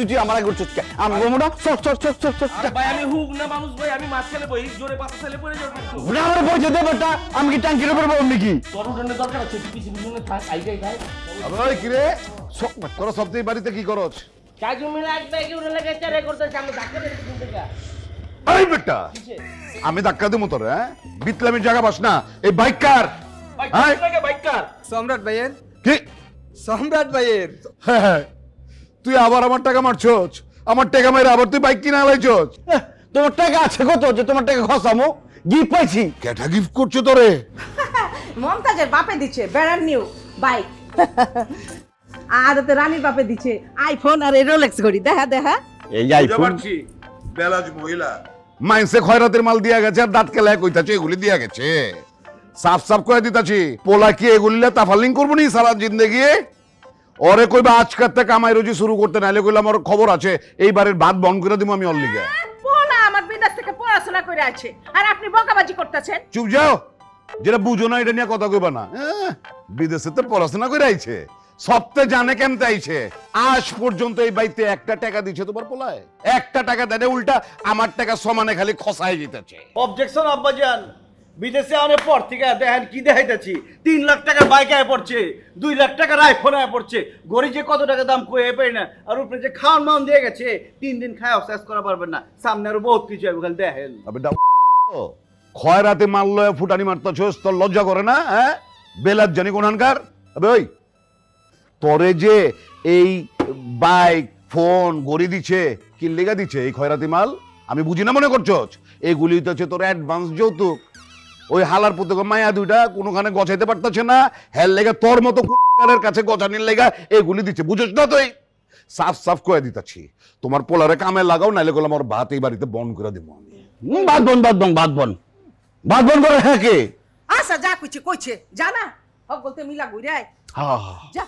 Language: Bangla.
তুই আমার আগে উঠছিস কে? আমি বলবো না, ভাই আমি হুক না মানুষ ভাই, আমি মাঝখানে বই জোরে পাতা ছেলে পড়ে যাবে। আমার পয়সা দে বেটা, আমি কি ট্যাঙ্কির উপর বলবো নাকি? তোর উঠানের দরকার আছে, তুই পিছনে পিছনে থাক, আইগাই খাই। আরে কি রে তোরা সবথেকে বাড়িতে কি করছ? কাজু মিলে এক ব্যাগে উঠে লাগে চারে করতেছে, আমি ধাক্কা দিয়ে দিতে থেকে। এই বেটা আমি ধাক্কা দেবো তোর, হ্যাঁ বিতলামির জায়গা বাস না। এই বাইক কার? ভাই লাগে বাইক কার? সম্রাট ভাইয়ের। কি সম্রাট ভাইয়ের। হ্যাঁ, তুই আবার আমার টাকা মারছস? আমার টাকা মেরে আবার তুই বাইক কিনে আলাইছস? তোমার টাকা আছে কত যে তোমার টাকা খসামো? গিফট পাইছি। কেটা গিফট করছো তোরে? মমতাজের বাপে দিচ্ছে ব্র্যান্ড নিউ বাইক, আর তো রানীর বাপে দিচ্ছে আইফোন আর রোলেক্স ঘড়ি। দেখা দেখা এই আইফোন বেলাজ মহিলা মাইন্সে খয়রাতের মাল দিয়া গেছে, আর দাঁত কেলায় কইতাছে এগুলি দিয়া গেছে। সাফ সাফ করে দিতাছি, পোলা কি এগুলিলে তাফালিং করবো নি সারা জিন্দেগি? ওরে কইবা আজকাল থেকে কামাই রুজি শুরু করতে, নাইলে কইলে আমার খবর আছে এইবারের ভাত বন্ধ করে দিব আমি। অল্লিগা পোলা আমার বিদেশ থেকে পড়াশোনা করে আছে, আর আপনি বকাবাজি করতেছেন। চুপ যাও, যেটা বুঝো না এটা নিয়ে কথা কইবা না। বিদেশে তো পড়াশোনা করে আইছে, সবতে জানে কেমতে আইছে। আজ পর্যন্ত এই বাইতে একটা টাকা দিছে তোমার পোলায়? একটা টাকা দেয়, উল্টা আমার টাকা সমানে খালি খসাই দিতেছে। অবজেকশন আব্বাজান, বিদেশে অনেক পর থেকে দেখেন কি দেখাইতেছি, 3 লাখ টাকার বাইক আয় পড়ছে, 2 লাখ টাকার আইফোন আয় পড়ছে, ঘড়ি যে কত টাকা দাম কয়ে পাই না, আর উপরে যে খাওয়ান মাউন দিয়ে গেছে, 3 দিন খায় অবসেস করা পারবেন না। সামনে আরো বহুত কিছু হবে, খালি দেখেন। খয়রাতে মারলো ফুটানি মারতেছস, তোর লজ্জা করে না? হ্যাঁ বেলাত জানি কোনখানকার। ওই তোরে যে এই বাইক ফোন গড়ি দিছে, কি লেগা দিছে এই খয়রাতি মাল? আমি বুঝি না মনে করছস? এইগুলি তো হচ্ছে তোর অ্যাডভান্স যৌতুক। ওই হালার পুতে মায়া দুইটা কোনোখানে গছাইতে পারতেছে না, হেল লেগে তোর মতো কুড়ের কাছে গছানির লেগা এইগুলি দিচ্ছে। বুঝছ না তুই? সাফ সাফ করে দিতাছি, তোমার পোলারে কামে লাগাও, নাইলে গেলে আমার ভাত এই বাড়িতে বন্ধ করে দিব আমি। বাদ বন করে হ্যাঁ কে? আচ্ছা যা কইছে কইছে, জানা হক বলতে মিলা ঘুরে আয়। হ্যাঁ যা।